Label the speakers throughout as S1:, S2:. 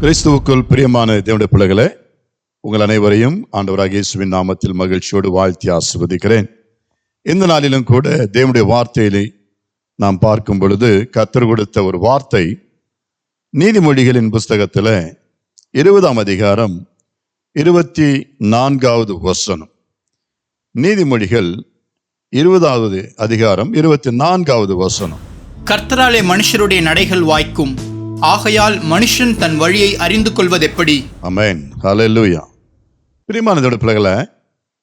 S1: கிறிஸ்துவுக்குள் பிரியமான தேவனுடைய பிள்ளைகளே, உங்கள் அனைவரையும் ஆண்டவராகிய இயேசுவின் நாமத்தில் மகிழ்ச்சியோடு வாழ்த்தி ஆசீர்வதிக்கிறேன். இந்த நாளிலும் கூட தேவனுடைய வார்த்தையிலே நாம் பார்க்கும் பொழுது கர்த்தர் கொடுத்த ஒரு வார்த்தை நீதிமொழிகளின் புஸ்தகத்தில் 20ஆம் அதிகாரம் 24வது வசனம். நீதிமொழிகள் 20வது அதிகாரம் 24வது வசனம்.
S2: கர்த்தராலே மனுஷருடைய நடைகள் வாய்க்கும், ஆகையால் மனுஷன் தன் வழியை அறிந்து கொள்வதெப்படி?
S1: ஆமென், ஹல்லேலூயா. பிரியமான தேவனுடைய பிள்ளைகளே,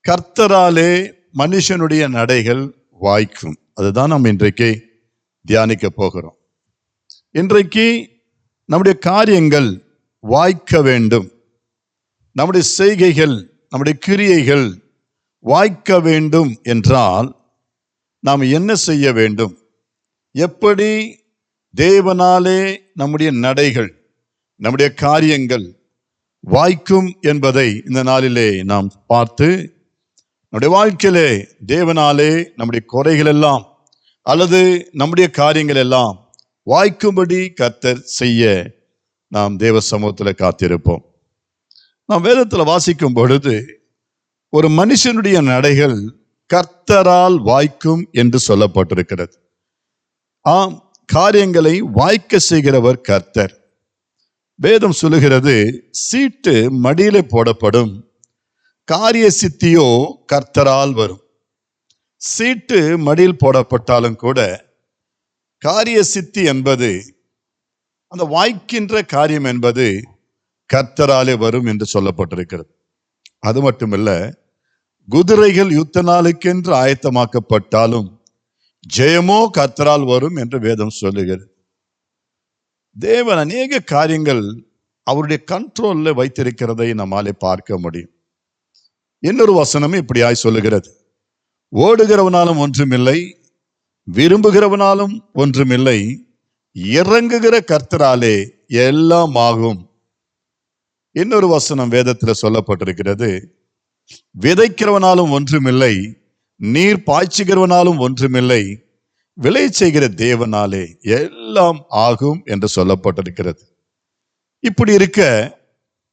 S1: கர்த்தராலே மனுஷனுடைய நடைகள் வாய்க்கும். அதுதான் நாம் இன்றைக்கு தியானிக்க போகிறோம். இன்றைக்கு நம்முடைய காரியங்கள் வாய்க்க வேண்டும், நம்முடைய செய்கைகள், நம்முடைய கிரியைகள் வாய்க்க வேண்டும் என்றால் நாம் என்ன செய்ய வேண்டும்? எப்படி தேவனாலே நம்முடைய நடைகள், நம்முடைய காரியங்கள் வாய்க்கும் என்பதை இந்த நாளிலே நாம் பார்த்து, நம்முடைய வாழ்க்கையிலே தேவனாலே நம்முடைய குறைகள் எல்லாம் அல்லது நம்முடைய காரியங்கள் எல்லாம் வாய்க்கும்படி கர்த்தர் செய்ய நாம் தேவ சமூகத்தில் காத்திருப்போம். நாம் வேதத்தில் வாசிக்கும் பொழுது ஒரு மனுஷனுடைய நடைகள் கர்த்தரால் வாய்க்கும் என்று சொல்லப்பட்டிருக்கிறது. ஆம், காரியங்களை வாய்க்க செய்கிறவர் கர்த்தர். வேதம் சொல்லுகிறது, சீட்டு மடியிலே போடப்படும், காரிய சித்தியோ கர்த்தரால் வரும். சீட்டு மடியில் போடப்பட்டாலும் கூட காரிய சித்தி என்பது, அந்த வாய்க்கின்ற காரியம் என்பது கர்த்தராலே வரும் என்று சொல்லப்பட்டிருக்கிறது. அது மட்டுமல்ல, குதிரைகள் யுத்த நாளுக்கென்று ஆயத்தமாக்கப்பட்டாலும் ஜெயமோ கர்த்தரால் வரும் என்று வேதம் சொல்லுகிறது. தேவன் அநேக காரியங்கள் அவருடைய கண்ட்ரோல்ல வைத்திருக்கிறதை நம்மாலே பார்க்க முடியும். இன்னொரு வசனமும் இப்படியாய் சொல்லுகிறது, ஓடுகிறவனாலும் ஒன்றுமில்லை, விரும்புகிறவனாலும் ஒன்றுமில்லை, இறங்குகிற கர்த்தராலே எல்லாம் ஆகும். இன்னொரு வசனம் வேதத்தில் சொல்லப்பட்டிருக்கிறது, விதைக்கிறவனாலும் ஒன்றுமில்லை, நீர் பாய்ச்சுகிறவனாலும் ஒன்றுமில்லை, விளை செய்கிற தேவனாலே எல்லாம் ஆகும் என்று சொல்லப்பட்டிருக்கிறது. இப்படி இருக்க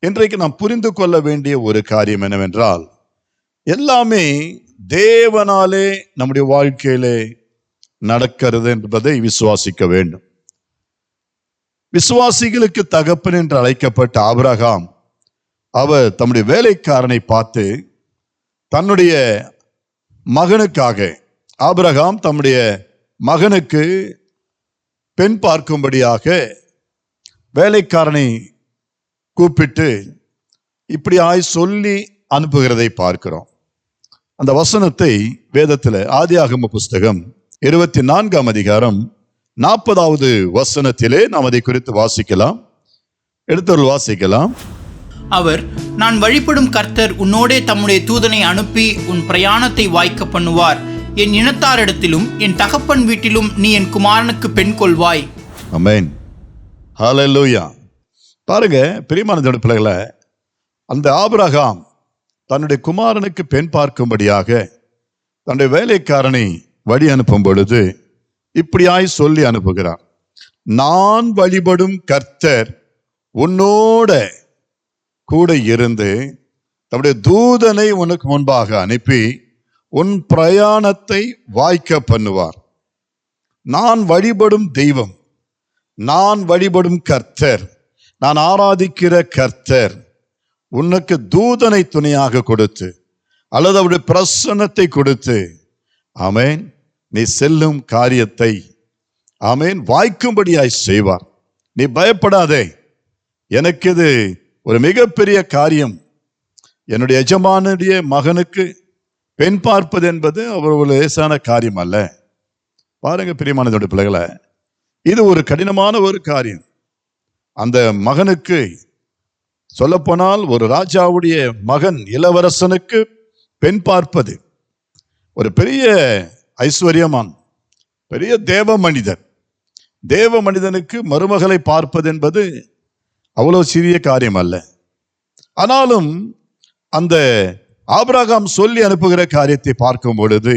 S1: இன்றைக்கு நாம் புரிந்து கொள்ள வேண்டிய ஒரு காரியம் என்னவென்றால், எல்லாமே தேவனாலே நம்முடைய வாழ்க்கையிலே நடக்கிறது என்பதை விசுவாசிக்க வேண்டும். விசுவாசிகளுக்கு தகப்பன் என்று அழைக்கப்பட்ட ஆபிரகாம், அவர் தம்முடைய வேலைக்காரனை பார்த்து தன்னுடைய மகனுக்காக, ஆபிரகாம் தம்முடைய மகனுக்கு பெண் பார்க்கும்படியாக வேலைக்காரனை கூப்பிட்டு இப்படியாய் சொல்லி அனுப்புகிறதை பார்க்கிறோம். அந்த வசனத்தை வேதத்தில் ஆதியாகம புஸ்தகம் 24ஆம் அதிகாரம் 40வது வசனத்திலே நாம் அதை குறித்து வாசிக்கலாம். எடுத்தவர்கள் வாசிக்கலாம்.
S2: அவர், நான் வழிபடும் கர்த்தர் உன்னோடே தம்முடைய தூதனை அனுப்பி உன் பிரயாணத்தை வாய்க்க பண்ணுவார். என் இனத்தாரிடத்திலும் என் தகப்பன் வீட்டிலும் நீ என் குமாரனுக்கு பெண் கொள்வாய்.
S1: ஆமென், ஹல்லேலூயா. பாருங்க பிரியமான தேவனுடைய பிள்ளைகளே, அந்த ஆபிரகாம் தன்னுடைய குமாரனுக்கு பெண் பார்க்கும்படியாக தன்னுடைய வேலைக்காரனை வழி அனுப்பும் பொழுது இப்படியாய் சொல்லி அனுப்புகிறார், நான் வழிபடும் கர்த்தர் உன்னோட கூட இருந்து தம்முடைய தூதனை உனக்கு முன்பாக அனுப்பி உன் பிரயாணத்தை வாய்க்க பண்ணுவார். நான் வழிபடும் தெய்வம், நான் வழிபடும் கர்த்தர், நான் ஆராதிக்கிற கர்த்தர் உனக்கு தூதனை துணையாக கொடுத்து அல்லது அவருடைய பிரசன்னத்தை கொடுத்து, ஆமென், நீ செல்லும் காரியத்தை ஆமென் வாய்க்கும்படியாய் செய்வார். நீ பயப்படாதே, எனக்கு இது ஒரு மிகப்பெரிய காரியம். என்னுடைய எஜமானுடைய மகனுக்கு பெண் பார்ப்பது என்பது அவர் ஒரு லேசான காரியம் அல்ல. பாருங்க பிரியமானதோட பிள்ளைகளை, இது ஒரு கடினமான ஒரு காரியம். அந்த மகனுக்கு சொல்லப்போனால் ஒரு ராஜாவுடைய மகன் இளவரசனுக்கு பெண் பார்ப்பது ஒரு பெரிய ஐஸ்வர்யமான், பெரிய தேவ மனிதன். தேவ மனிதனுக்கு மருமகளை பார்ப்பது என்பது அவ்வளவு சிறிய காரியம் அல்ல. ஆனாலும் அந்த ஆபிரகாம் சொல்லி அனுப்புகிற காரியத்தை பார்க்கும் பொழுது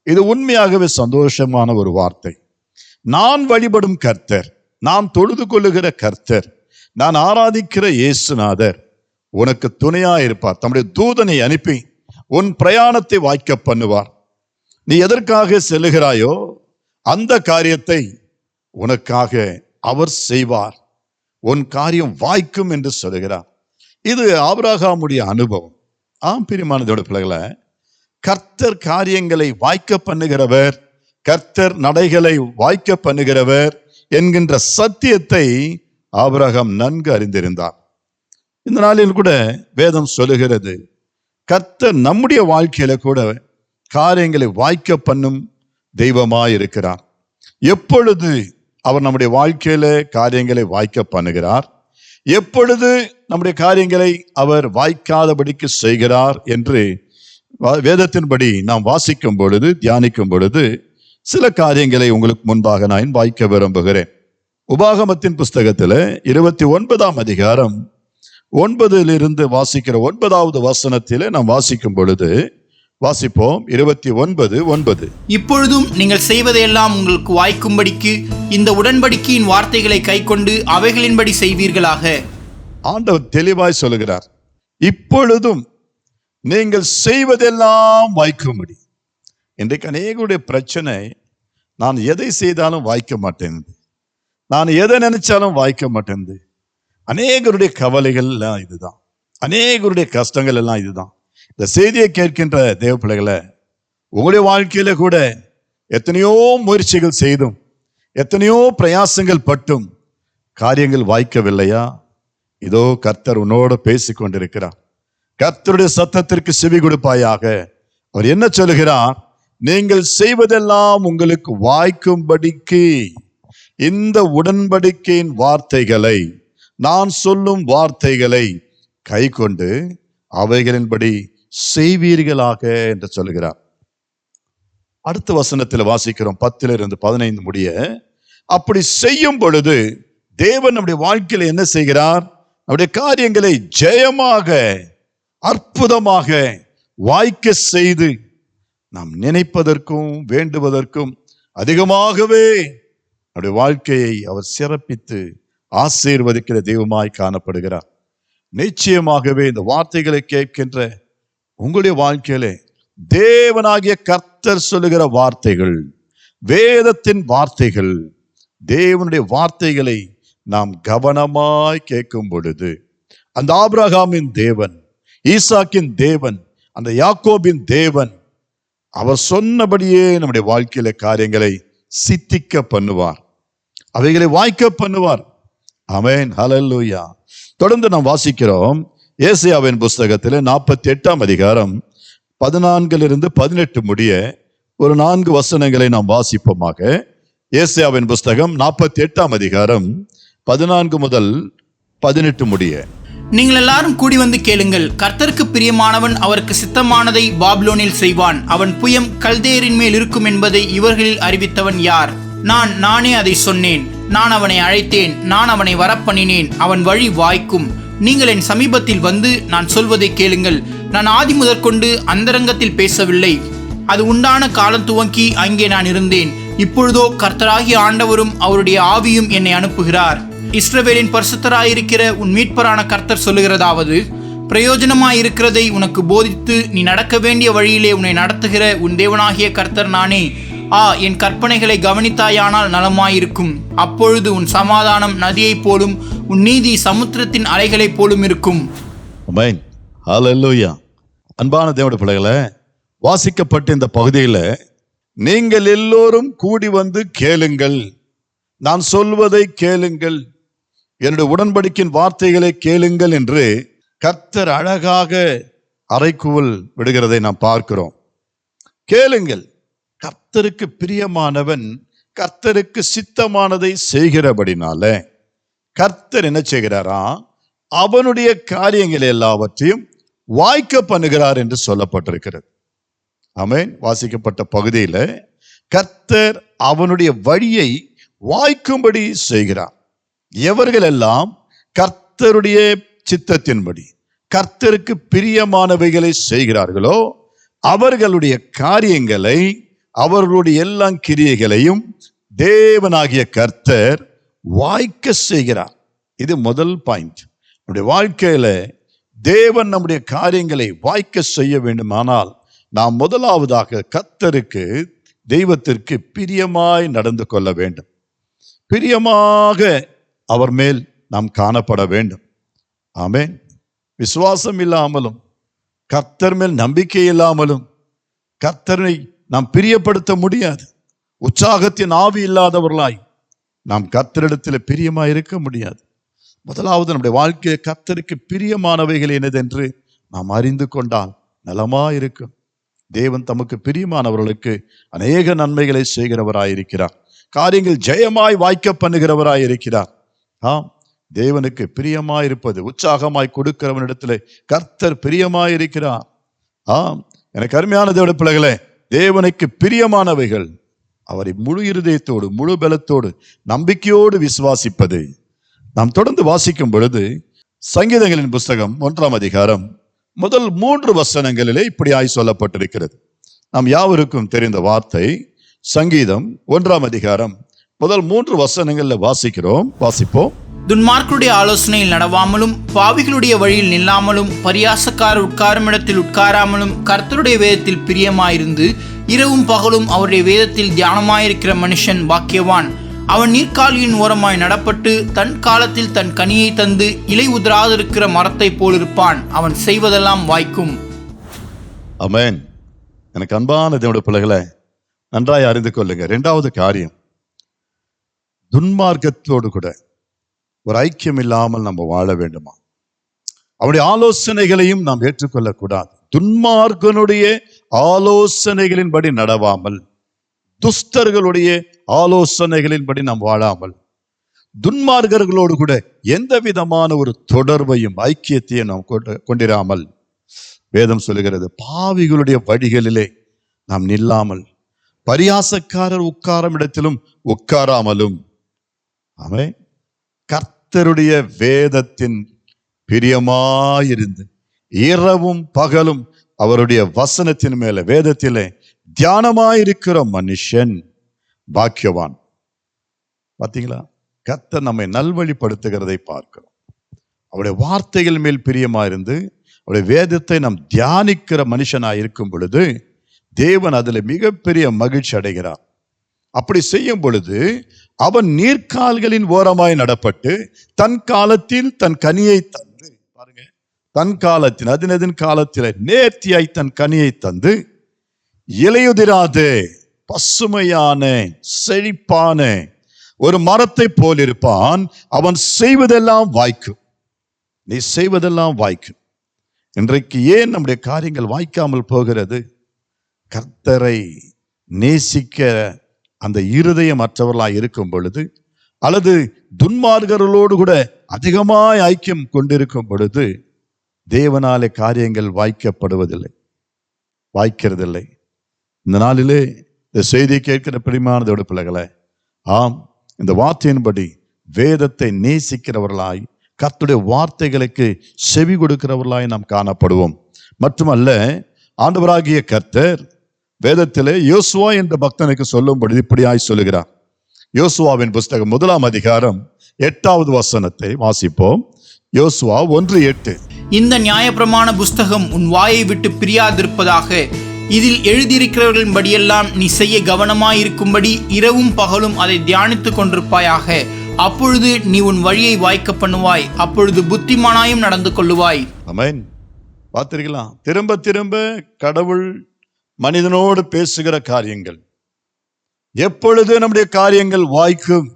S1: இது உண்மையாகவே சந்தோஷமான ஒரு வார்த்தை. நான் வழிபடும் கர்த்தர், நாம் தொழுது கொள்ளுகிற கர்த்தர், நான் ஆராதிக்கிற இயேசுநாதர் உனக்கு துணையா இருப்பார். தம்முடைய தூதனை அனுப்பி உன் பிரயாணத்தை வாய்க்க பண்ணுவார். நீ எதற்காக செல்லுகிறாயோ அந்த காரியத்தை உனக்காக அவர் செய்வார். உன் காரியம் வாய்க்கும் என்று சொல்லுகிறார். இது ஆபிரகாமுடைய அனுபவம். பிரியமானதோட பிள்ளைகளை, கர்த்தர் காரியங்களை வாய்க்க பண்ணுகிறவர், கர்த்தர் நடைகளை வாய்க்க பண்ணுகிறவர் என்கின்ற சத்தியத்தை ஆபிரகாம் நன்கு அறிந்திருந்தார். இந்த நாளில் கூட வேதம் சொல்லுகிறது, கர்த்தர் நம்முடைய வாழ்க்கையில கூட காரியங்களை வாய்க்க பண்ணும் தெய்வமாய் இருக்கிறார். எப்பொழுது அவர் நம்முடைய வாழ்க்கையில காரியங்களை வாய்க்க பண்ணுகிறார், எப்பொழுது நம்முடைய காரியங்களை அவர் வாய்க்காதபடிக்கு செய்கிறார் என்று வேதத்தின்படி நாம் வாசிக்கும் பொழுது, தியானிக்கும் பொழுது சில காரியங்களை உங்களுக்கு முன்பாக நான் வாய்க்க விரும்புகிறேன். உபாகமத்தின் புஸ்தகத்துல 29ஆம் அதிகாரம் 9 வாசிக்கிற 9வது வசனத்திலே நாம் வாசிக்கும் பொழுது, வாசிப்போம். 29:9.
S2: இப்பொழுதும் நீங்கள் செய்வதையெல்லாம் உங்களுக்கு வாய்க்கும்படிக்கு இந்த உடன்படிக்கையின் வார்த்தைகளை கைக்கொண்டு அவைகளின்படி செய்வீர்களாக.
S1: ஆண்டவர் தெளிவாய் சொல்லுகிறார், இப்பொழுதும் நீங்கள் செய்வதெல்லாம் வாய்க்கும்படி. இன்றைக்கு அநேகருடைய பிரச்சனை, நான் எதை செய்தாலும் வாய்க்க மாட்டேங்குது, நான் எதை நினைச்சாலும் வாய்க்க மாட்டேங்குது. அநேகருடைய கவலைகள் எல்லாம் இதுதான், அநேகருடைய கஷ்டங்கள் எல்லாம் இதுதான். இந்த செய்தியை கேட்கின்ற தேவ பிள்ளைகளை, உங்களுடைய வாழ்க்கையில கூட எத்தனையோ முயற்சிகள் செய்தும் எத்தனையோ பிரயாசங்கள் பட்டும் காரியங்கள் வாய்க்கவில்லையா? இதோ கர்த்தர் உன்னோடு பேசி கொண்டிருக்கிறார். கர்த்தருடைய சத்தத்திற்கு செவி கொடுப்பாயாக. அவர் என்ன சொல்லுகிறார்? நீங்கள் செய்வதெல்லாம் உங்களுக்கு வாய்க்கும்படிக்கு இந்த உடன்படிக்கையின் வார்த்தைகளை, நான் சொல்லும் வார்த்தைகளை கை கொண்டு அவைகளின்படி செய்வீர்களாக என்று சொல்லுகிறார். அடுத்த வசனத்தில் வாசிக்கிறோம், 10-15 முடிய. அப்படி செய்யும் பொழுது தேவன் நம்முடைய வாழ்க்கையில என்ன செய்கிறார்? நம்முடைய காரியங்களை ஜெயமாக, அற்புதமாக வாய்க்க செய்து நாம் நினைப்பதற்கும் வேண்டுவதற்கும் அதிகமாகவே நம்முடைய வாழ்க்கையை அவர் சிறப்பித்து ஆசீர்வதிக்கிற தெய்வமாய் காணப்படுகிறார். நிச்சயமாகவே இந்த வார்த்தைகளை கேட்கின்ற உங்களுடைய வாழ்க்கையிலே தேவனாகிய கர்த்தர் சொல்லுகிற வார்த்தைகள், வேதத்தின் வார்த்தைகள், தேவனுடைய வார்த்தைகளை நாம் கவனமாய் கேட்கும் பொழுது, அந்த ஆபிரகாமின் தேவன், ஈசாக்கின் தேவன், அந்த யாக்கோபின் தேவன் அவர் சொன்னபடியே நம்முடைய வாழ்க்கையில காரியங்களை சித்திக்க பண்ணுவார், அவைகளை வாய்க்க பண்ணுவார். ஆமென், ஹல்லேலூயா. தொடர்ந்து நாம் வாசிக்கிறோம் ஏசாயாவின் புஸ்தகத்தில் 48ஆம் அதிகாரம் 14-18 முடிய ஒரு 4 வசனங்களை நாம் வாசிப்போமாக. ஏசாயாவின் புஸ்தகம் 48ஆம் அதிகாரம் 14-18 முடிய.
S2: நீங்கள் எல்லாரும் கூடி வந்து கேளுங்கள். கர்த்தருக்கு பிரியமானவன் அவருக்கு சித்தமானதை பாபிலோனில் செய்வான். அவன் புயம் கல்தேயரின் மேல் இருக்கும் என்பதை இவர்களில் அறிவித்தவன் யார்? நானே அதை சொன்னேன். நான் அவனை அழைத்தேன், நான் அவனை வரப்பண்ணினேன். அவன் வழி வாய்க்கும். நீங்கள் என் சமீபத்தில் வந்து நான் சொல்வதை கேளுங்கள். நான் ஆதி முதற்கொண்டு அந்தரங்கத்தில் பேசவில்லை. அது உண்டான காலம் துவங்கி அங்கே நான் இருந்தேன். இப்பொழுதோ கர்த்தராகிய ஆண்டவரும் அவருடைய ஆவியும் என்னை அனுப்புகிறார். இஸ்ரவேலின் பரிசுத்தராயிருக்கிற உன் மீட்பரான கர்த்தர் சொல்லுகிறதாவது, பிரயோஜனமாயிருக்கிறதை உனக்கு போதித்து நீ நடக்க வேண்டிய வழியிலே உன்னை நடத்துகிற உன் தேவனாகிய கர்த்தர் நானே. என் கற்பனைகளை கவனித்தாயானால் நலமாயிருக்கும். அப்பொழுது உன் சமாதானம் நதியைப் போலும், உன் நீதி சமுத்திரத்தின் அலைகளைப் போலும் இருக்கும்.
S1: ஆமென், ஹல்லேலூயா. அன்பான தேவனுடைய பிள்ளைகளே, வாசிக்கப்பட்ட இந்த பகுதியில் நீங்கள் எல்லோரும் கூடி வந்து கேளுங்கள், நான் சொல்வதை கேளுங்கள், என்னுடைய உடன்படிக்கையின் வார்த்தைகளை கேளுங்கள் என்று கர்த்தர் அழகாக அறைகூவல் விடுகிறதை நாம் பார்க்கிறோம். கேளுங்கள். கர்த்தருக்கு பிரியமானவன் கர்த்தருக்கு சித்தமானதை செய்கிறபடினால கர்த்தர் என்ன செய்கிறாரா? அவனுடைய காரியங்கள் எல்லாவற்றையும் வாய்க்க பண்ணுகிறார் என்று சொல்லப்பட்டிருக்கிறது. ஆமென். வாசிக்கப்பட்ட பகுதியில கர்த்தர் அவனுடைய வழியை வாய்க்கும்படி செய்கிறார். எவர்கள் எல்லாம் கர்த்தருடைய சித்தத்தின்படி கர்த்தருக்கு பிரியமானவைகளை செய்கிறார்களோ அவர்களுடைய காரியங்களை, அவர்களுடைய எல்லா கிரியைகளையும் தேவனாகிய கர்த்தர் வாய்க்க செய்கிறார். இது முதல் பாயிண்ட். நம்முடைய வாழ்க்கையில தேவன் நம்முடைய காரியங்களை வாய்க்க செய்ய வேண்டுமானால் நாம் முதலாவதாக கர்த்தருக்கு, தெய்வத்திற்கு பிரியமாய் நடந்து கொள்ள வேண்டும். பிரியமாக அவர் மேல் நாம் காணப்பட வேண்டும். ஆமென். விசுவாசம் இல்லாமலும் கர்த்தர் மேல் நம்பிக்கை இல்லாமலும் கர்த்தரை நாம் பிரியப்படுத்த முடியாது. உற்சாகத்தின் ஆவி இல்லாதவர்களாய் நாம் கர்த்தரிடத்தில் பிரியமாய் இருக்க முடியாது. முதலாவது நம்முடைய வாழ்க்கையை கர்த்தருக்கு பிரியமானவைகள் என்னதென்று நாம் அறிந்து கொண்டால் நலமாயிருக்கும். தேவன் தமக்கு பிரியமானவர்களுக்கு அநேக நன்மைகளை செய்கிறவராயிருக்கிறார். காரியங்கள் ஜெயமாய் வாய்க்க பண்ணுகிறவராயிருக்கிறார். ஆம், தேவனுக்கு பிரியமாயிருப்பது, உற்சாகமாய் கொடுக்கிறவனிடத்திலே கர்த்தர் பிரியமாயிருக்கிறார். ஆம், எனக்கு அருமையான தேவனுடைய பிள்ளைகளே, தேவனுக்கு பிரியமானவைகள் அவரை முழு இருதயத்தோடு, முழு பலத்தோடு, நம்பிக்கையோடு விசுவாசிப்பது. நாம் தொடர்ந்து வாசிக்கும் பொழுது சங்கீதங்களின் புஸ்தகம் 1ஆம் அதிகாரம் முதல் 3 வசனங்களிலே இப்படியாய் சொல்லப்பட்டிருக்கிறது. நாம் யாவருக்கும் தெரிந்த வார்த்தை. சங்கீதம் 1ஆம் அதிகாரம் முதல் 3 வசனங்களில் வாசிப்போம்.
S2: துன்மார்க்கருடைய ஆலோசனையில் நடவாமலும், பாவிகளுடைய வழியில் நில்லாமலும், பரியாசக்காரர் உட்காரும் இடத்தில் உட்காராமலும், கர்த்தருடைய வேதத்தில் பிரியமாயிருந்து இரவும் பகலும் அவருடைய வேதத்தில் தியானமாயிருக்கிற மனுஷன் பாக்கியவான். அவன் நீர்க்காலியின் ஓரமாய் நடப்பட்டு தன் காலத்தில் தன் கனியை தந்து இலை உதிராதிருக்கிற மரத்தை போல் இருப்பான். அவன் செய்வதெல்லாம் வாய்க்கும்.
S1: ஆமென். எனக்கு அன்பான தேவனுடைய பிள்ளைகளை, நன்றாய் அறிந்து கொள்ளுங்க. 2வது காரியம், துன்மார்க்கத்தோடு கூட ஒரு ஐக்கியம் இல்லாமல் நம்ம வாழ வேண்டுமா? அவருடைய ஆலோசனைகளையும் நாம் ஏற்றுக்கொள்ளக்கூடாது. துன்மார்க்கனுடைய ஆலோசனைகளின்படி நடவாமல், துஸ்தர்களுடைய ஆலோசனைகளின்படி நாம் வாழாமல், துன்மார்க்கர்களோடு கூட எந்த விதமான ஒரு தொடர்பையும் ஐக்கியத்தையும் நாம் கொண்டிராமல், வேதம் சொல்லுகிறது, பாவிகளுடைய வழிகளிலே நாம் நில்லாமல், பரியாசக்காரர் உட்காரும் இடத்திலும் உட்காராமலும், ஆமென், கர்த்தருடைய வேதத்தின் பிரியமாயிருந்து இரவும் பகலும் அவருடைய வசனத்தின் மேல, வேதத்திலே தியானமாயிருக்கிற மனுஷன் பாக்கியவான். பார்த்தீங்களா? கர்த்தர் நம்மை நல்வழிப்படுத்துகிறதை பார்க்கிறோம். அவருடைய வார்த்தைகள் மேல் பிரியமாயிருந்து அவருடைய வேதத்தை நாம் தியானிக்கிற மனுஷனாய் இருக்கும் பொழுது தேவன் அதில் மிகப்பெரிய மகிழ்ச்சி அடைகிறார். அப்படி செய்யும் பொழுது அவன் நீர்க்கால்களின் ஓரமாய் நடப்பட்டு தன் காலத்தில் தன் கனியை தந்து, பாருங்க, தன் காலத்தில் அதினதின் காலத்தில் நேர்த்தியாய் தன் கனியை தந்து இலையுதிராதே பசுமையான செழிப்பான ஒரு மரத்தை போல் இருப்பான். அவன் செய்வதெல்லாம் வாய்க்கும். நீ செய்வதெல்லாம் வாய்க்கும். இன்றைக்கு ஏன் நம்முடைய காரியங்கள் வாய்க்காமல் போகிறது? கர்த்தரை நேசிக்க அந்த இருதயம் மற்றவர்களாய் இருக்கும் பொழுது, அல்லது துன்மார்க்கர்களோடு கூட அதிகமாய் ஐக்கியம் கொண்டிருக்கும் பொழுது தேவனாலே காரியங்கள் வாய்க்கிறதில்லை. இந்த நாளிலே இந்த செய்தியை கேட்கிற பிரியமானதோட பிள்ளைகளை, ஆம், இந்த வார்த்தையின்படி வேதத்தை நேசிக்கிறவர்களாய், கர்த்தருடைய வார்த்தைகளுக்கு செவி கொடுக்கிறவர்களாய் நாம் காணப்படுவோம். மட்டுமல்ல, ஆண்டவராகிய கர்த்தர் வேதத்திலே யோசுவா என்ற பக்தனுக்கு சொல்லும்பொழுது இப்படியாய் சொல்லுகிறார். யோசுவாவின் புஸ்தகம் 1ஆம் அதிகாரம் 8வது வசனத்தை வாசிப்போம். யோசுவா 1:8.
S2: இந்த நியாயப்பிரமாண புஸ்தகம் உன் வாயை விட்டு பிரியாதிருப்பதாக, இதில் எழுதியிருக்கிறவர்களின் படியெல்லாம் நீ செய்ய கவனமாயிருக்கும்படி இரவும் பகலும் அதை தியானித்துக் கொண்டிருப்பாயாக. அப்பொழுது நீ உன் வழியை வாய்க்க பண்ணுவாய், அப்பொழுது புத்திமானாயும் நடந்து கொள்ளுவாய்.
S1: ஆமென். பார்த்திருக்கலாம், திரும்ப திரும்ப கடவுள் மனிதனோடு பேசுகிற காரியங்கள், எப்பொழுது நம்முடைய காரியங்கள் வாய்க்கும்?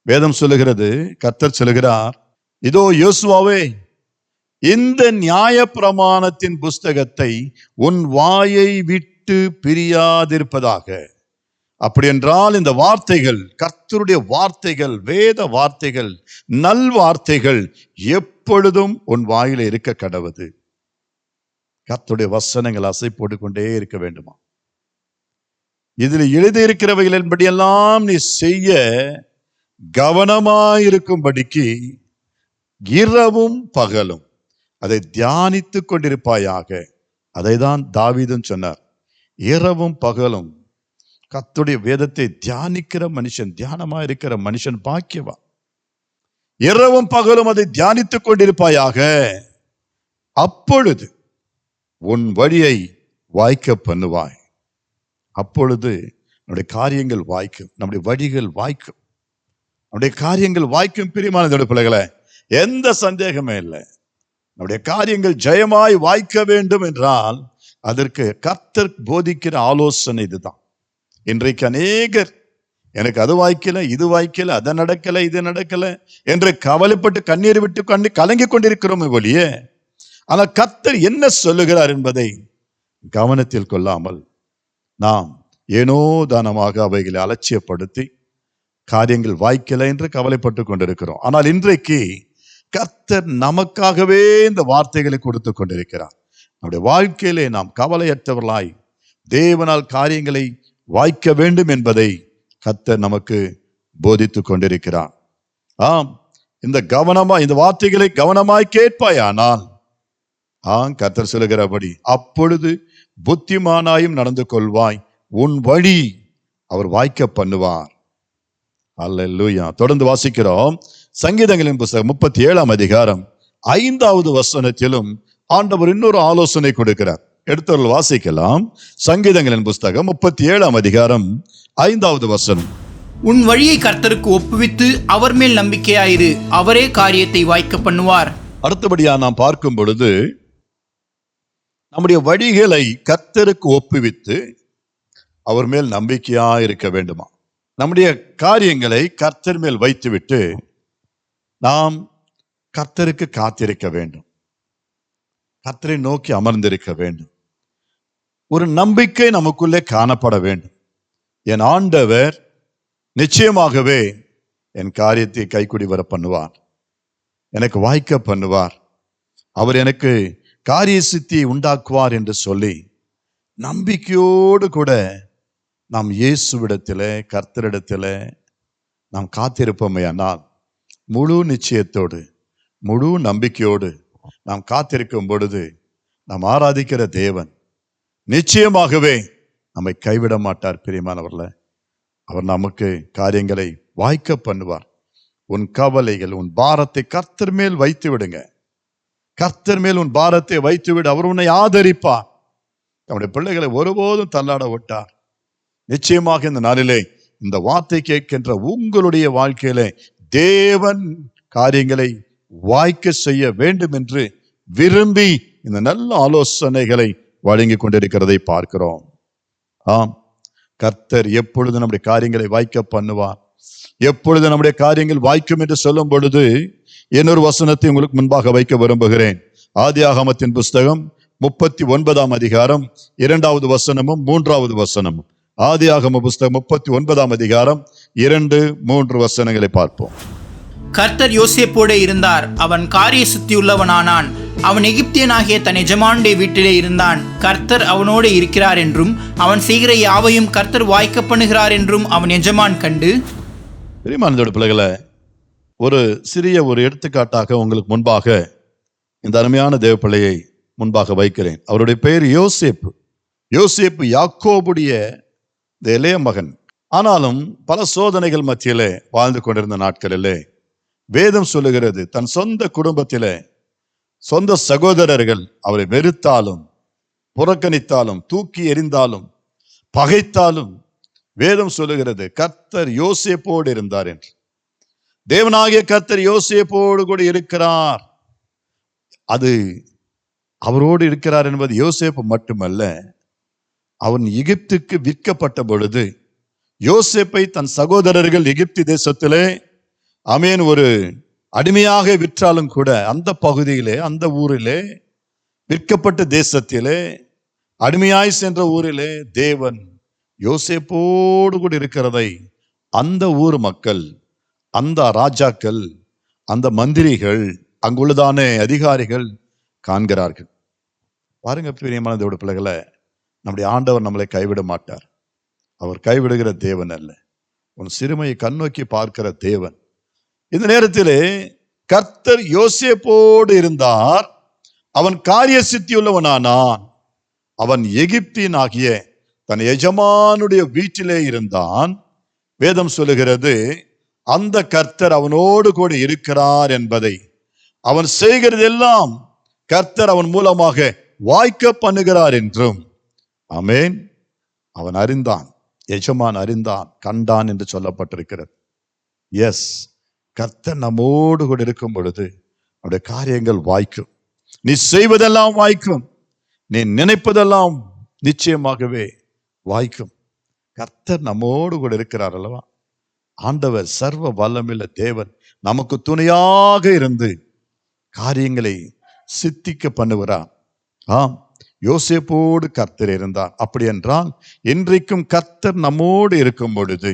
S1: வேதம் சொல்லுகிறது, கர்த்தர் சொல்லுகிறார், இதோ யோசுவாவே, இந்த நியாய பிரமாணத்தின் புஸ்தகத்தை உன் வாயை விட்டு பிரியாதிருப்பதாக. அப்படி என்றால் இந்த வார்த்தைகள், கர்த்தருடைய வார்த்தைகள், வேத வார்த்தைகள், நல் வார்த்தைகள் எப்பொழுதும் உன் வாயில இருக்க கடவுது. கர்த்தருடைய வசனங்கள் அசை போட்டுக்கொண்டே இருக்க வேண்டுமா? இதில் எழுதியிருக்கிறவைகளின்படியெல்லாம் நீ செய்ய கவனமாயிருக்கும்படிக்கு இரவும் பகலும் அதை தியானித்துக் கொண்டிருப்பாயாக. அதை தான் தாவீதும் சொன்னார். இரவும் பகலும் கர்த்தருடைய வேதத்தை தியானிக்கிற மனுஷன், தியானமா இருக்கிற மனுஷன் பாக்கியவான். இரவும் பகலும் அதை தியானித்துக் கொண்டிருப்பாயாக. அப்பொழுது உன் வழியை வாய்க்க பண்ணுவாய். அப்பொழுது நம்முடைய காரியங்கள் வாய்க்கும், நம்முடைய வழிகள் வாய்க்கும், நம்முடைய காரியங்கள் வாய்க்கும். பிரியமான பிள்ளைகளே, எந்த சந்தேகமே இல்லை. நம்முடைய காரியங்கள் ஜெயமாய் வாய்க்க வேண்டும் என்றால் அதற்கு கர்த்தர் போதிக்கிற ஆலோசனை இதுதான். இன்றைக்கு அநேகர் எனக்கு அது வாய்க்கல, இது வாய்க்கல, அது நடக்கல, இது நடக்கல என்று கவலைப்பட்டு கண்ணீர் விட்டு கலங்கி கொண்டிருக்கிறோம் ஒழிய, ஆனால் கர்த்தர் என்ன சொல்லுகிறார் என்பதை கவனத்தில் கொள்ளாமல் நாம் ஏனோ தானமாக அவைகளை அலட்சியப்படுத்தி காரியங்கள் வாய்க்கல என்று கவலைப்பட்டு கொண்டிருக்கிறோம். ஆனால் இன்றைக்கு கர்த்தர் நமக்காகவே இந்த வார்த்தைகளை கொடுத்து கொண்டிருக்கிறார். நம்முடைய வாழ்க்கையிலே நாம் கவலையற்றவர்களாய் தேவனால் காரியங்களை வாய்க்க வேண்டும் என்பதை கர்த்தர் நமக்கு போதித்து கொண்டிருக்கிறார். ஆம், இந்த வார்த்தைகளை கவனமாய் கேட்பாயானால் கர்த்தர் சொல்லுகிறபடி அப்பொழுது புத்திமானாயும் நடந்து கொள்வாய், உன் வழி அவர் வாய்க்க பண்ணுவார். அல்லேலூயா. தொடர்ந்து வாசிக்கிறோம். சங்கீதங்களின் புத்தகம் 37ஆம் அதிகாரம் 5வது வசனத்திலும் ஆண்டவர் இன்னொரு ஆலோசனை கொடுக்கிறார். எடுத்தவர்கள் வாசிக்கலாம். சங்கீதங்களின் புத்தகம் 37ஆம் அதிகாரம் 5வது வசனம்.
S2: உன் வழியை கர்த்தருக்கு ஒப்புவித்து அவர் மேல் நம்பிக்கையாயிரு, அவரே காரியத்தை வாய்க்க பண்ணுவார்.
S1: அடுத்தபடியா நாம் பார்க்கும் பொழுது நம்முடைய வழிகளை கர்த்தருக்கு ஒப்புவித்து அவர் மேல் நம்பிக்கையா இருக்க வேண்டுமா? நம்முடைய காரியங்களை கர்த்தர் மேல் வைத்துவிட்டு நாம் கர்த்தருக்கு காத்திருக்க வேண்டும், கர்த்தரை நோக்கி அமர்ந்திருக்க வேண்டும். ஒரு நம்பிக்கை நமக்குள்ளே காணப்பட வேண்டும். என் ஆண்டவர் நிச்சயமாகவே என் காரியத்தை கைக்குடி வர பண்ணுவார், எனக்கு வாய்க்க பண்ணுவார், அவர் எனக்கு காரிய சித்தியை உண்டாக்குவார் என்று சொல்லி நம்பிக்கையோடு கூட நாம் இயேசுவிடத்தில் கர்த்தரிடத்தில் நாம் காத்திருப்போமேயானால், முழு நிச்சயத்தோடு முழு நம்பிக்கையோடு நாம் காத்திருக்கும் பொழுது நாம் ஆராதிக்கிற தேவன் நிச்சயமாகவே நம்மை கைவிட மாட்டார். பிரியமானவர்கள, அவர் நமக்கு காரியங்களை வாய்க்க பண்ணுவார். உன் கவலைகள், உன் பாரத்தை கர்த்தர் மேல் வைத்து விடுங்க. கர்த்தர் மேல் உன் பாரத்தை வைத்து விடு, அவர் உன்னை ஆதரிப்பார். நம்முடைய பிள்ளைகளை ஒருபோதும் தள்ளாட விட்டார். நிச்சயமாக இந்த நாளிலே இந்த வார்த்தை கேட்கின்ற உங்களுடைய வாழ்க்கையிலே தேவன் காரியங்களை வாய்க்க செய்ய வேண்டும் என்று விரும்பி இந்த நல்ல ஆலோசனைகளை வழங்கி கொண்டிருக்கிறதை பார்க்கிறோம். ஆம், கர்த்தர் எப்பொழுது நம்முடைய காரியங்களை வாய்க்க பண்ணுவார், எப்பொழுது நம்முடைய காரியங்கள் வாய்க்கும் என்று சொல்லும் பொழுது இன்னொரு வசனத்தை உங்களுக்கு முன்பாக வைக்க விரும்புகிறேன். ஆதியாகமத்தின் புஸ்தகம் 39ஆம் அதிகாரம் 2வது வசனமும் 3வது வசனமும். ஆதியாகம புஸ்தகம் 39ஆம் அதிகாரம் 2, 3 வசனங்களை பார்ப்போம்.
S2: கர்த்தர் யோசேப்போடு இருந்தார், அவன் காரிய சித்தியுள்ளவனானான். அவன் எகிப்தியனாகிய தன் எஜமானுடைய வீட்டிலே இருந்தான். கர்த்தர் அவனோடு இருக்கிறார் என்றும் அவன் செய்கிற யாவையும் கர்த்தர் வாய்க்க பண்ணுகிறார் என்றும் அவன் எஜமான் கண்டு.
S1: பிரியமானதோட பிள்ளைகளை, ஒரு சிறிய எடுத்துக்காட்டாக உங்களுக்கு முன்பாக இந்த அருமையான தேவ பிள்ளையை முன்பாக வைக்கிறேன். அவருடைய பெயர் யோசேப்பு. யோசேப்பு யாக்கோபுடைய இளைய மகன். ஆனாலும் பல சோதனைகள் மத்தியிலே வாழ்ந்து கொண்டிருந்த நாட்களிலே வேதம் சொல்லுகிறது, தன் சொந்த குடும்பத்திலே சொந்த சகோதரர்கள் அவரை வெறுத்தாலும் புறக்கணித்தாலும் தூக்கி எறிந்தாலும் பகைத்தாலும் வேதம் சொல்லுகிறது கர்த்தர் யோசேப்போடு இருந்தார் என்று. தேவனாகிய கர்த்தர் யோசேப்போடு கூட இருக்கிறார். அது அவரோடு இருக்கிறார் என்பது யோசேப்பு மட்டுமல்ல, அவன் எகிப்துக்கு விற்கப்பட்ட பொழுது யோசேப்பை தன் சகோதரர்கள் எகிப்து தேசத்திலே ஒரு அடிமையாக விற்றாலும் கூட அந்த பகுதியிலே, அந்த ஊரிலே, விற்கப்பட்ட தேசத்திலே, அடிமையாய் சென்ற ஊரிலே தேவன் யோசேப்போடு கூட இருக்கிறதை அந்த ஊர் மக்கள், அந்த ராஜாக்கள், அந்த மந்திரிகள், அங்குள்ளதான அதிகாரிகள் காண்கிறார்கள். பாருங்க பிரியமான தேவ பிள்ளைகளை, நம்முடைய ஆண்டவர் நம்மளை கைவிட மாட்டார். அவர் கைவிடுகிற தேவன் அல்ல, உன் சிறுமையை கண்ணோக்கி பார்க்கிற தேவன். இந்த நேரத்திலே கர்த்தர் யோசேப்போடு இருந்தார், அவன் காரிய சித்தியுள்ளவனானான். அவன் எகிப்தின் ஆகிய தன் எஜமானுடைய வீட்டிலே இருந்தான். வேதம் சொல்லுகிறது, அந்த கர்த்தர் அவனோடு கூட இருக்கிறார் என்பதை, அவன் செய்கிறதெல்லாம் கர்த்தர் அவன் மூலமாக வாய்க்க பண்ணுகிறார் என்றும், ஆமென், அவன் அறிந்தான், எஜமான் அறிந்தான், கண்டான் என்று சொல்லப்பட்டிருக்கிறது. எஸ், கர்த்தர் நம்மோடு கூட இருக்கும் பொழுது நம்முடைய காரியங்கள் வாய்க்கும். நீ செய்வதெல்லாம் வாய்க்கும், நீ நினைப்பதெல்லாம் நிச்சயமாகவே வாய்க்கும். கர்த்தர் நம்மோடு கூட இருக்கிறார் அல்லவா? ஆண்டவர் சர்வ வல்லமையுள்ள தேவன் நமக்கு துணையாக இருந்து காரியங்களை சித்திக்க பண்ணுகிறார். ஆம், யோசேப்போடு கர்த்தர் இருந்தார். அப்படி என்றால் இன்றைக்கும் கர்த்தர் நம்மோடு இருக்கும் பொழுது,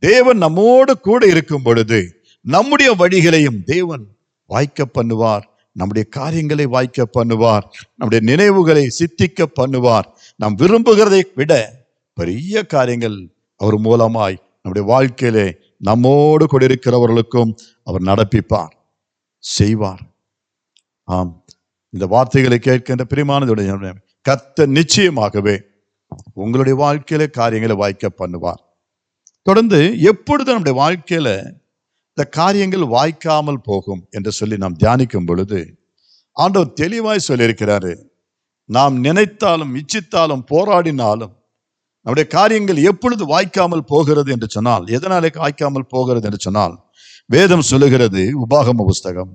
S1: தேவன் நம்மோடு கூட இருக்கும் பொழுது, நம்முடைய வழிகளையும் தேவன் வாய்க்க பண்ணுவார், நம்முடைய காரியங்களை வாய்க்க பண்ணுவார், நம்முடைய நினைவுகளை சித்திக்க பண்ணுவார். நாம் விரும்புகிறதை விட பெரிய காரியங்கள் அவர் மூலமாய் நம்முடைய வாழ்க்கையிலே நம்மோடு கூட இருக்கிறவர்களுக்கும் அவர் நடப்பிப்பார், செய்வார். ஆம், இந்த வார்த்தைகளை கேட்கின்ற பிரியமானதுடைய கர்த்தர் நிச்சயமாகவே உங்களுடைய வாழ்க்கையில காரியங்களை வாய்க்க பண்ணுவார். தொடர்ந்து எப்பொழுது நம்முடைய வாழ்க்கையில இந்த காரியங்கள் வாய்க்காமல் போகும் என்று சொல்லி நாம் தியானிக்கும் பொழுது ஆண்டவர் தெளிவாய் சொல்லியிருக்கிறாரு. நாம் நினைத்தாலும் இச்சித்தாலும் போராடினாலும் நம்முடைய காரியங்கள் எப்பொழுது வாய்க்காமல் போகிறது என்று சொன்னால், எதனாலே வாய்க்காமல் போகிறது என்று சொன்னால், வேதம் சொல்லுகிறது. உபாகம புஸ்தகம்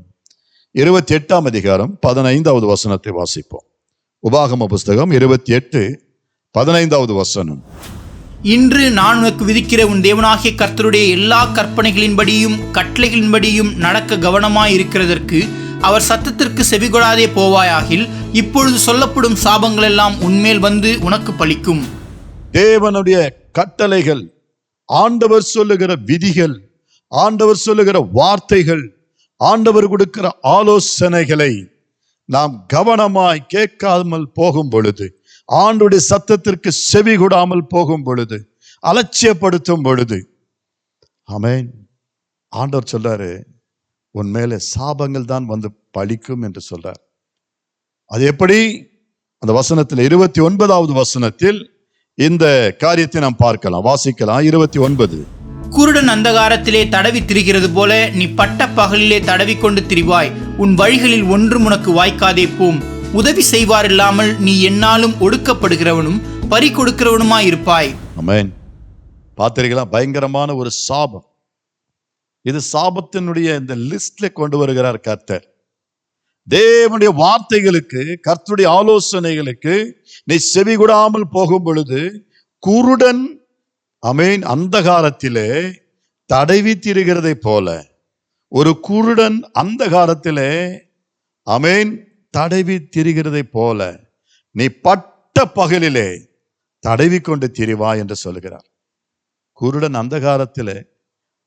S1: 28 அதிகாரம் 15வது வசனத்தை வாசிப்போம். உபாகம புஸ்தகம் 28:15 வசனம்.
S2: இன்று நான் உனக்கு விதிக்கிற உன் தேவனாகிய கர்த்தருடைய எல்லா கற்பனைகளின்படியும் கட்டளைகளின்படியும் நடக்க கவனமாய் இருக்கிறதற்கு அவர் சத்தத்திற்கு செவிகொடாதே போவாயாகில் இப்பொழுது சொல்லப்படும் சாபங்கள் எல்லாம் உன்மேல் வந்து உனக்கு பலிக்கும்.
S1: தேவனுடைய கட்டளைகள், ஆண்டவர் சொல்லுகிற விதிகள், ஆண்டவர் சொல்லுகிற வார்த்தைகள், ஆண்டவர் கொடுக்கிற ஆலோசனைகளை நாம் கவனமாய் கேட்காமல் போகும் பொழுது, ஆண்டுடைய சத்தத்திற்கு செவி கொடாமல் போகும் பொழுது, அலட்சியப்படுத்தும் பொழுது, ஆமென், ஆண்டவர் சொல்றாரு, உன் மேலே சாபங்கள் தான் வந்து பலிக்கும் என்று சொல்றார். அது எப்படி? அந்த வசனத்தில் 29வது வசனத்தில் இந்த காரியத்தை நாம் பார்க்கலாம், வாசிக்கலாம். 29.
S2: குருடன் அந்தகாரத்திலே தடவி திரிகிறது போல நீ பட்ட பகலிலே தடவி கொண்டு திரிவாய், உன் வழிகளில் ஒன்றும் உனக்கு வாய்க்காதே போம். உதவி செய்வார் இல்லாமல் நீ என்னாலும் ஒடுக்கப்படுகிறவனும் பறி கொடுக்கிறவனுமாயிருப்பாய்.
S1: ஆமென். பார்த்தீர்களா? பயங்கரமான ஒரு சாபம். இது சாபத்தினுடைய இந்த லிஸ்ட்ல கொண்டு வருகிறார் கர்த்தர். தேவனுடைய வார்த்தைகளுக்கு, கர்த்தருடைய ஆலோசனைகளுக்கு நீ செவி கொடாமல் போகும் பொழுது, குருடன், ஆமென், அந்தகாரத்திலே தடவி திரிகிறதை போல, ஒரு குருடன் அந்தகாரத்திலே, ஆமென், தடவி திரிகிறதை போல நீ பட்ட பகலிலே தடவி கொண்டு திரிவா என்று சொல்லுகிறார். குருடன் அந்தகாரத்திலே,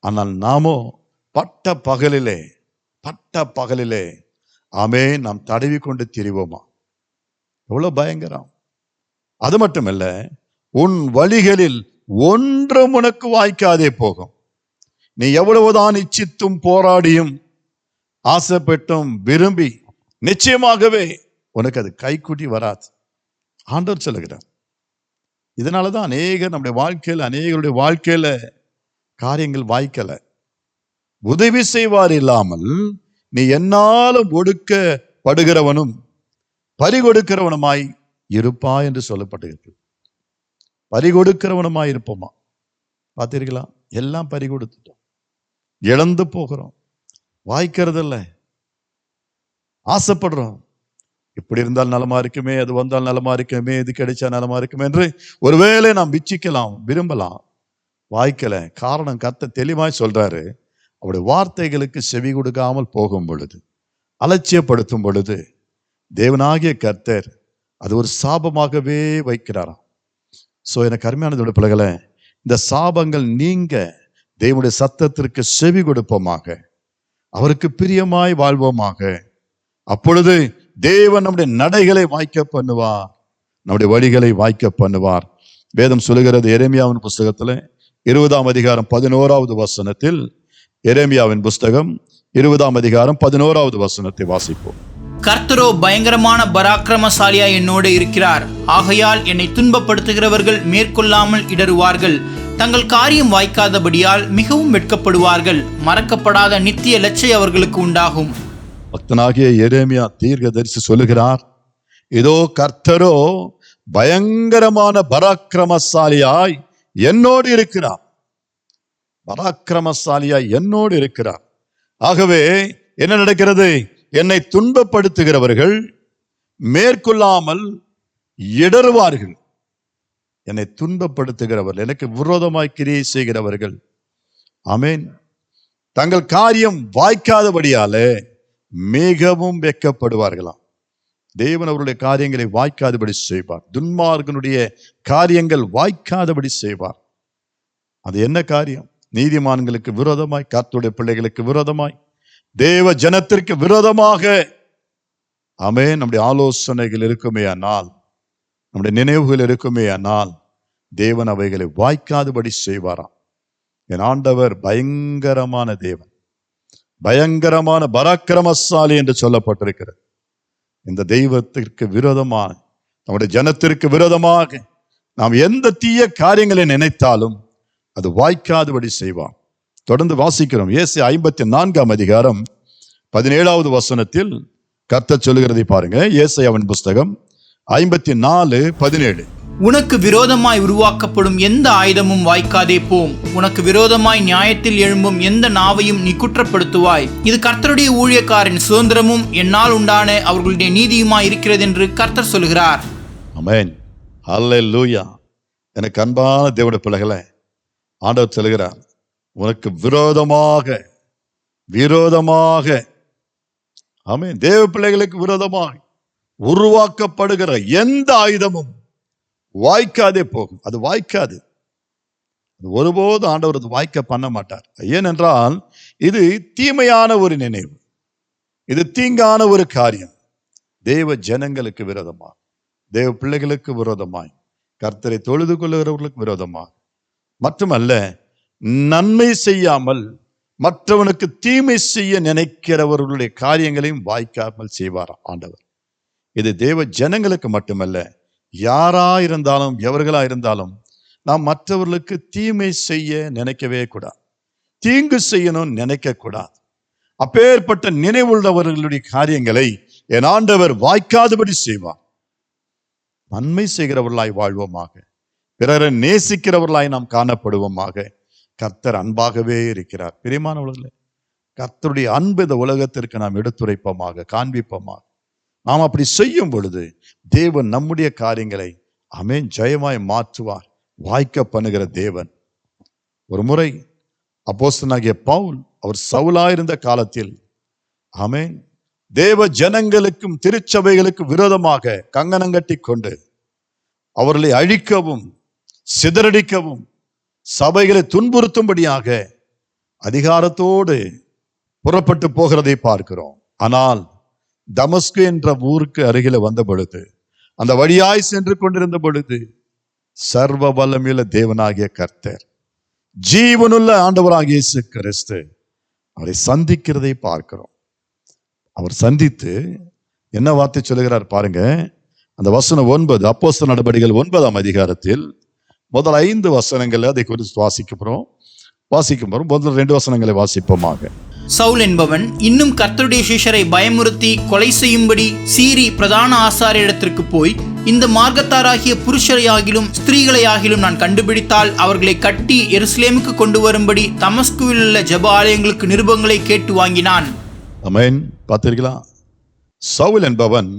S1: ஆனால் நாமோ பட்ட பகலிலே ஆமென், நாம் தடவி கொண்டு திரிவோமா? எவ்வளவு பயங்கரம்! அது மட்டுமல்ல, உன் வழிகளில் ஒன்றும் உனக்கு வாய்க்காதே போகும். நீ எவ்வளவுதான் இச்சித்தும் போராடியும் ஆசைப்பட்டும் விரும்பி நிச்சயமாகவே உனக்கு அது கைக்கூட்டி வராது. ஆண்டவர் சொல்லுகிறார். இதனாலதான் நம்முடைய வாழ்க்கையில, அநேகருடைய வாழ்க்கையில காரியங்கள் வாய்க்கல. உதவி செய்வார் இல்லாமல் நீ என்னாலும் ஒடுக்கப்படுகிறவனும் பறிகொடுக்கிறவனுமாய் இருப்பா என்று சொல்லப்பட்டிருக்கு. பறிகொடுக்கிறவனுமாய் இருப்போமா? பார்த்தீர்களா? எல்லாம் பறிகொடுத்துட்டோம், இழந்து போகிறோம், வாய்க்கிறதில்ல, ஆசைப்படுறோம். இப்படி இருந்தால் நலமா இருக்குமே, அது வந்தால் நலமா இருக்குமே, இது கிடைச்சா நலமா இருக்குமே என்று ஒருவேளை நாம் விச்சிக்கலாம், விரும்பலாம், வாய்க்கல. காரணம் கர்த்தர் தெளிவாய் சொல்றாரு, அவருடைய வார்த்தைகளுக்கு செவி கொடுக்காமல் போகும் பொழுது, அலட்சியப்படுத்தும் பொழுது, தேவனாகிய கர்த்தர் அது ஒரு சாபமாகவே வைக்கிறாராம். சோ எனக்கு அருமையானதோட பிள்ளைகளே, இந்த சாபங்கள் நீங்க தேவனுடைய சத்தத்திற்கு செவி கொடுப்போமாக, அவருக்கு பிரியமாய் வாழ்வோமாக. அப்பொழுது தேவன் நம்முடைய நடைகளை வாய்க்க பண்ணுவார், நம்முடைய வழிகளை வாய்க்க பண்ணுவார். வேதம் சொல்லுகிறது, எரேமியாவின் புஸ்தகத்துல 20ஆம் அதிகாரம் 11வது வசனத்தில், எரேமியாவின் புஸ்தகம் 20ஆம் அதிகாரம் 11வது வசனத்தை வாசிப்போம்.
S2: கர்த்தரோ பயங்கரமான பராக்கிரமசாலியாய் என்னோடு இருக்கிறார், ஆகையால் என்னை துன்பப்படுத்துகிறவர்கள் மேற்கொள்ளாமல் இடறுவார்கள். தங்கள் காரியம் வாய்க்காதபடியால் மிகவும் வெட்கப்படுவார்கள். மறக்கப்படாத நித்திய லட்சை அவர்களுக்கு உண்டாகும்.
S1: பக்தனாகிய எரேமியா தீர்க்கதரிசி சொல்லுகிறார், இதோ கர்த்தரோ பயங்கரமான பராக்கிரமசாலியாய் என்னோடு இருக்கிறார். பராக்கிரமசாலியாய் என்னோடு இருக்கிறார். ஆகவே என்ன நடக்கிறது? என்னை துன்பப்படுத்துகிறவர்கள் மேற்கொள்ளாமல் இடறுவார்கள். என்னை துன்பப்படுத்துகிறவர்கள், எனக்கு விரோதமாய் கிரியை செய்கிறவர்கள், ஆமென், தங்கள் காரியம் வாய்க்காதபடியாலே மிகவும் வெட்கப்படுவார்களாம். தேவன் அவருடைய காரியங்களை வாய்க்காதபடி செய்வார். துன்மார்க்கனுடைய காரியங்கள் வாய்க்காதபடி செய்வார். அது என்ன காரியம்? நீதிமான்களுக்கு விரோதமாய், கர்த்தருடைய பிள்ளைகளுக்கு விரோதமாய், தேவ ஜனத்திற்கு விரோதமாக, ஆமென், நம்முடைய ஆலோசனைகள் இருக்குமே ஆனால், நம்முடைய நினைவுகள் இருக்குமே ஆனால், தேவன் அவைகளை வாய்க்காதபடி செய்வாராம். என் ஆண்டவர் பயங்கரமான தேவன், பயங்கரமான பராக்கிரமசாலி என்று சொல்லப்பட்டிருக்கிறது. இந்த தெய்வத்திற்கு விரோதமாக, நம்முடைய ஜனத்திற்கு விரோதமாக நாம் எந்த தீய காரியங்களை நினைத்தாலும் அது வாய்க்காதபடி செய்வார். தொடர்ந்து வாசிக்கிறோம். ஏசாயா 54 அதிகாரம் 17வது வசனத்தில் கர்த்தர் சொல்லுகிறதை பாருங்க. ஏசாயாவின் புஸ்தகம் 54:17.
S2: உனக்கு விரோதமாய் உருவாக்கப்படும் எந்த ஆயுதமும் வாய்க்காதே போம். உனக்கு விரோதமாய் நியாயத்தில் எழும்பும் எந்த நாவையும் நீ குற்றப்படுத்துவாய். இது கர்த்தருடைய ஊழியக்காரின் சுதந்திரமும் என்னால் உண்டான அவர்களுடைய நீதியுமாய் இருக்கிறது என்று கர்த்தர் சொல்கிறார்.
S1: ஆமென், ஹல்லேலூயா. எனக்கு அன்பான தேவனுடைய பிள்ளைகளே, ஆண்டவர் சொல்கிறார், உனக்கு விரோதமாக, ஆமென், தேவ பிள்ளைகளுக்கு விரோதமாக உருவாக்கப்படுகிற எந்த ஆயுதமும் வாய்க்காதே போகும். அது வாய்க்காது. ஒருபோது ஆண்டவர் அது வாய்க்க பண்ண மாட்டார். ஏனென்றால் இது தீமையான ஒரு நினைவு, இது தீங்கான ஒரு காரியம். தேவ ஜனங்களுக்கு விரோதமாக, தேவ பிள்ளைகளுக்கு விரோதமாய், கர்த்தரை தொழுது கொள்ளுகிறவர்களுக்கு விரோதமாக, மட்டுமல்ல நன்மை செய்யாமல் மற்றவனுக்கு தீமை செய்ய நினைக்கிறவர்களுடைய காரியங்களையும் வாய்க்காமல் செய்வார் ஆண்டவர். இது தேவ ஜனங்களுக்கு மட்டுமல்ல, யாரா இருந்தாலும் எவர்களா இருந்தாலும் நாம் மற்றவர்களுக்கு தீமை செய்ய நினைக்கவே கூடாது, தீங்கு செய்யணும்னு நினைக்க கூடாது. அப்பேற்பட்ட நினைவுள்ளவர்களுடைய காரியங்களை என் ஆண்டவர் வாய்க்காதபடி செய்வார். நன்மை செய்கிறவர்களாய் வாழ்வோமாக, பிறரை நேசிக்கிறவர்களாய் நாம் காணப்படுவோமாக. கர்த்தர் அன்பாகவே இருக்கிறார். பிரியமானவர்களே, கர்த்தருடைய அன்பு இந்த உலகத்திற்கு நாம் எடுத்துரைப்போமாக, காண்பிப்போமாக. நாம் அப்படி செய்யும் பொழுது தேவன் நம்முடைய காரியங்களை ஆமென் ஜெயமாய் மாற்றுவார், வாய்க்க பண்ணுகிற தேவன். ஒரு முறை அப்போஸ்தலனாகிய பவுல், அவர் சவுலாயிருந்த காலத்தில், ஆமென், தேவ ஜனங்களுக்கும் திருச்சபைகளுக்கு விரோதமாக கங்கணங்கட்டி கொண்டு அவர்களை அழிக்கவும் சிதறடிக்கவும் சபைகளை துன்புறுத்தும்படியாக அதிகாரத்தோடு புறப்பட்டு போகிறதை பார்க்கிறோம். ஆனால் தமஸ்கு என்ற ஊருக்கு அருகில வந்த பொழுது, அந்த வழியாய் சென்று கொண்டிருந்த பொழுது, சர்வ வல்லமையுள்ள தேவனாகிய கர்த்தர், ஜீவனுள்ள ஆண்டவராகிய இயேசு கிறிஸ்து அவரை சந்திக்கிறதை பார்க்கிறோம். அவர் சந்தித்து என்ன வார்த்தை சொல்லுகிறார் பாருங்க. அந்த வசனம் 9, அப்போஸ்தலர் நடபடிகள் 9ஆம் அதிகாரத்தில் முதல் 5 வசனங்களை அதை குறித்து வாசிக்கும் போறோம். முதல் 2 வசனங்களை வாசிப்போமாக.
S2: சவுல் என்பவன் இன்னும் கர்த்தருடைய சீஷரை பயமுறுத்தி கொலை செய்யும்படி சீரி பிரதான ஆசாரியரிடத்திற்கு போய், இந்த மார்க்கத்தாராகிய புருஷரையாகிலும் ஸ்திரீகளையாகிலும் நான் கண்டுபிடித்தால் அவர்களை கட்டி எருசலேமுக்கு கொண்டு வரும்படி தமஸ்குவில் உள்ள ஜெப ஆலயங்களுக்கு நிருபங்களை கேட்டு வாங்கினான். ஆமென்.
S1: பார்த்தீர்களா? சவுல் என்பவன்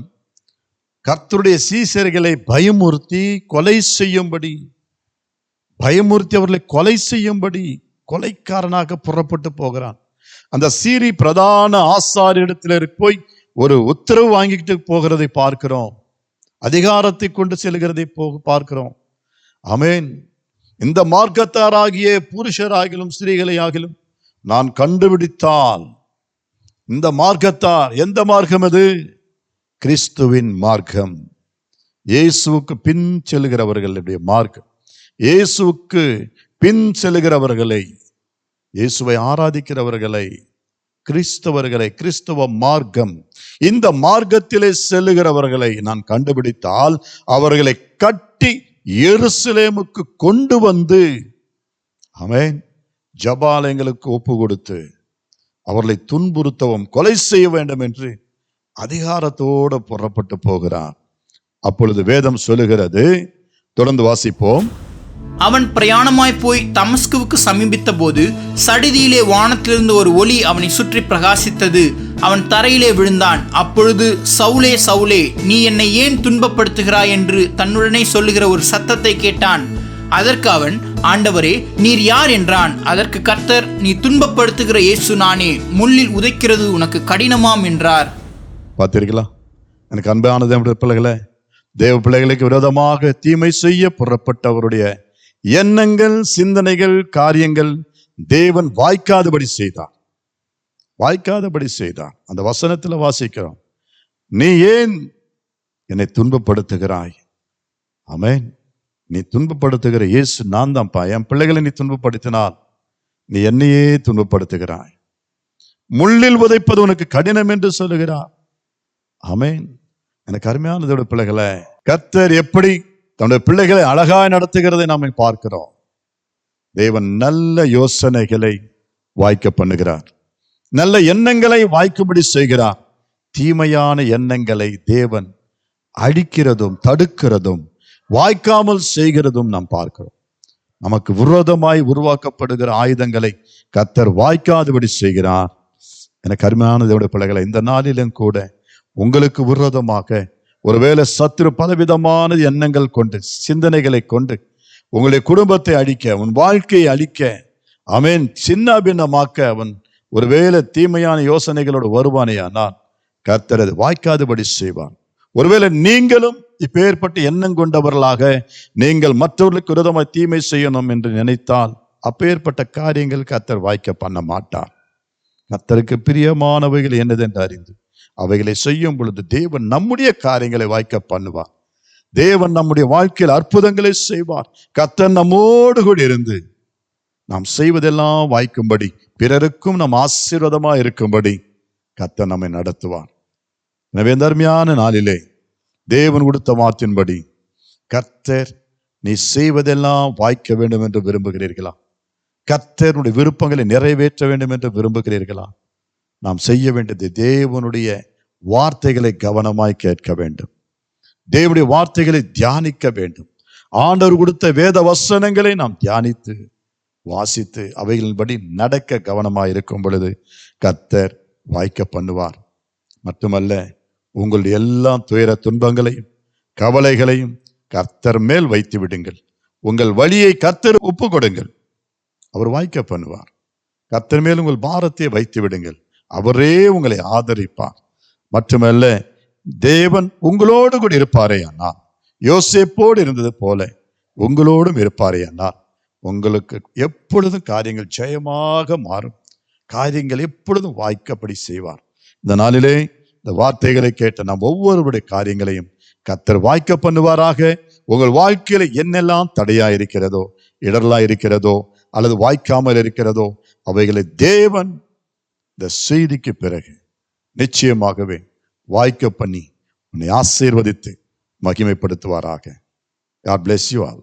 S1: கர்த்தருடைய சீஷர்களை பயமுறுத்தி அவர்களை கொலை செய்யும்படி கொலைக்காரனாக புறப்பட்டு போகிறான். அந்த சீரி பிரதான ஆசாரியரிடத்தில் போய் ஒரு உத்தரவு வாங்கிட்டு போகிறதை பார்க்கிறோம். அதிகாரத்தை கொண்டு செல்கிறதை பார்க்கிறோம். ஆமென். இந்த மார்க்கத்தாராகிய புருஷராகிலும் ஸ்திரீகளை ஆகிலும் நான் கண்டுபிடித்தால், இந்த மார்க்கத்தார் எந்த மார்க்கம்? அது கிறிஸ்துவின் மார்க்கம், இயேசுவுக்கு பின் செல்கிறவர்களுடைய மார்க்கம். இயேசுவுக்கு பின் செல்கிறவர்களை, இயேசுவை ஆராதிக்கிறவர்களை, கிறிஸ்தவ மார்க்கம், இந்த மார்க்கத்திலே செல்லுகிறவர்களை நான் கண்டுபிடித்தால் அவர்களை கட்டி எருசலேமுக்கு கொண்டு வந்து ஆமென். ஜபாலயங்களுக்கு ஒப்பு கொடுத்து அவர்களை துன்புறுத்தவும் கொலை செய்ய வேண்டும் என்று அதிகாரத்தோடு புறப்பட்டு போகிறார். அப்பொழுது வேதம் சொல்லுகிறது, தொடர்ந்து வாசிப்போம்.
S2: அவன் பிரயாணமாய் போய் தமஸ்குவுக்கு சமீபித்த போது சடிதியிலே வானத்திலிருந்து ஒரு ஒளி அவனை சுற்றி பிரகாசித்தது. அவன் தரையிலே விழுந்தான். அப்பொழுது, சவுலே, சவுலே, நீ என்னை ஏன் துன்பப்படுத்துகிறாய் என்று தன்னுடனே சொல்லுகிற ஒரு சத்தத்தை கேட்டான். அதற்கு அவன், ஆண்டவரே, நீர் யார் என்றான். அதற்கு கர்த்தர், நீ துன்பப்படுத்துகிற இயேசு நானே, முள்ளில் உதைக்கிறது உனக்கு கடினமாம் என்றார்.
S1: பார்த்தீர்களா? எனக்கு அன்பான தேவ பிள்ளைகளே, தேவ பிள்ளைகளுக்கு விரோதமாக தீமை செய்ய புறப்பட்டவருடைய எண்ணங்கள், சிந்தனைகள், காரியங்கள் தேவன் வாய்க்காதபடி செய்தார். வாய்க்காதபடி செய்தார். அந்த வசனத்துல வாசிக்கிறோம், நீ ஏன் என்னை துன்பப்படுத்துகிறாய்? ஆமென். நீ துன்பப்படுத்துகிற இயேசு நான் தான்ப்பா. என் பிள்ளைகளை நீ துன்பப்படுத்தினால் நீ என்னையே துன்பப்படுத்துகிறாய். முள்ளில் உதைப்பது உனக்கு கடினம் என்று சொல்லுகிறார். ஆமென். எனக்கு அருமையானதோட பிள்ளைகளை, கர்த்தர் எப்படி தன்னுடைய பிள்ளைகளை அழகாய் நடத்துகிறதை நாம் பார்க்கிறோம். தேவன் நல்ல யோசனைகளை வாய்க்க பண்ணுகிறார். நல்ல எண்ணங்களை வாய்க்கும்படி செய்கிறார். தீமையான எண்ணங்களை தேவன் அழிக்கிறதும் தடுக்கிறதும் வாய்க்காமல் செய்கிறதும் நாம் பார்க்கிறோம். நமக்கு விரோதமாய் உருவாக்கப்படுகிற ஆயுதங்களை கர்த்தர் வாய்க்காதபடி செய்கிறார். எனக்கு அருமையான தேவனுடைய பிள்ளைகளை, இந்த நாளிலும் கூட உங்களுக்கு விரோதமாக ஒருவேளை சத்துரு பலவிதமான எண்ணங்கள் கொண்டு, சிந்தனைகளை கொண்டு உங்களுடைய குடும்பத்தை அழிக்க, உன் வாழ்க்கையை அழிக்க, ஆமென், சின்ன பின்னமாக்க அவன் ஒருவேளை தீமையான யோசனைகளோடு வருவானேயானால் கர்த்தர் அது வாய்க்காதபடி செய்வான். ஒருவேளை நீங்களும் இப்பேற்பட்ட எண்ணம் கொண்டவர்களாக நீங்கள் மற்றவர்களுக்கு விரோதமாய் தீமை செய்யணும் என்று நினைத்தால் அப்பேற்பட்ட காரியங்கள் கர்த்தர் வாய்க்க பண்ண மாட்டார். கர்த்தருக்கு பிரியமானவைகள் என்னதென்று அறிந்து அவைகளை செய்யும் பொழுது தேவன் நம்முடைய காரியங்களை வாய்க்க பண்ணுவார். தேவன் நம்முடைய வாழ்க்கையில் அற்புதங்களை செய்வார். கர்த்தர் நம்மோடு கூட இருந்து நாம் செய்வதெல்லாம் வாய்க்கும்படி, பிறருக்கும் நாம் ஆசீர்வாதமா இருக்கும்படி கர்த்தர் நம்மை நடத்துவார். எனவே இந்த அருமையான நாளிலே தேவன் கொடுத்த வார்த்தையின்படி கர்த்தர் நீ செய்வதெல்லாம் வாய்க்க வேண்டும் என்று விரும்புகிறீர்களா? கர்த்தருடைய விருப்பங்களை நிறைவேற்ற வேண்டும் என்று விரும்புகிறீர்களா? நாம் செய்ய வேண்டியது தேவனுடைய வார்த்தைகளை கவனமாய் கேட்க வேண்டும். தேவனுடைய வார்த்தைகளை தியானிக்க வேண்டும். ஆண்டவர் கொடுத்த வேத வசனங்களை நாம் தியானித்து வாசித்து அவைகளின்படி நடக்க கவனமாய் இருக்கும் பொழுது கர்த்தர் வாய்க்க பண்ணுவார். மட்டுமல்ல, உங்களுடைய எல்லா துயர துன்பங்களையும் கவலைகளையும் கர்த்தர் மேல் வைத்து விடுங்கள். உங்கள் வழியை கர்த்தர் ஒப்பு கொடுங்கள், அவர் வாய்க்க பண்ணுவார். கர்த்தர் மேல் உங்கள் பாரத்தை வைத்து விடுங்கள், அவரே உங்களை ஆதரிப்பார். மட்டுமல்ல, தேவன் உங்களோடு கூட இருப்பாரே அண்ணா, யோசேப்போடு இருந்தது போல உங்களோடும் இருப்பாரே அண்ணா, உங்களுக்கு எப்பொழுதும் காரியங்கள் ஜெயமாக மாறும். காரியங்கள் எப்பொழுதும் வாய்க்கப்படி செய்வார். இந்த நாளிலே இந்த வார்த்தைகளை கேட்ட நாம் ஒவ்வொருவருடைய காரியங்களையும் கர்த்தர் வாய்க்க பண்ணுவாராக. உங்கள் வாழ்க்கையில என்னெல்லாம் தடையா இருக்கிறதோ, இடரலா இருக்கிறதோ, அல்லது வாய்க்காமல் இருக்கிறதோ, அவைகளை தேவன் இந்த செய்திக்கு பிறகு நிச்சயமாகவே வாய்க்க பண்ணி உன்னை ஆசீர்வதித்து மகிமைப்படுத்துவாராக. God bless you all.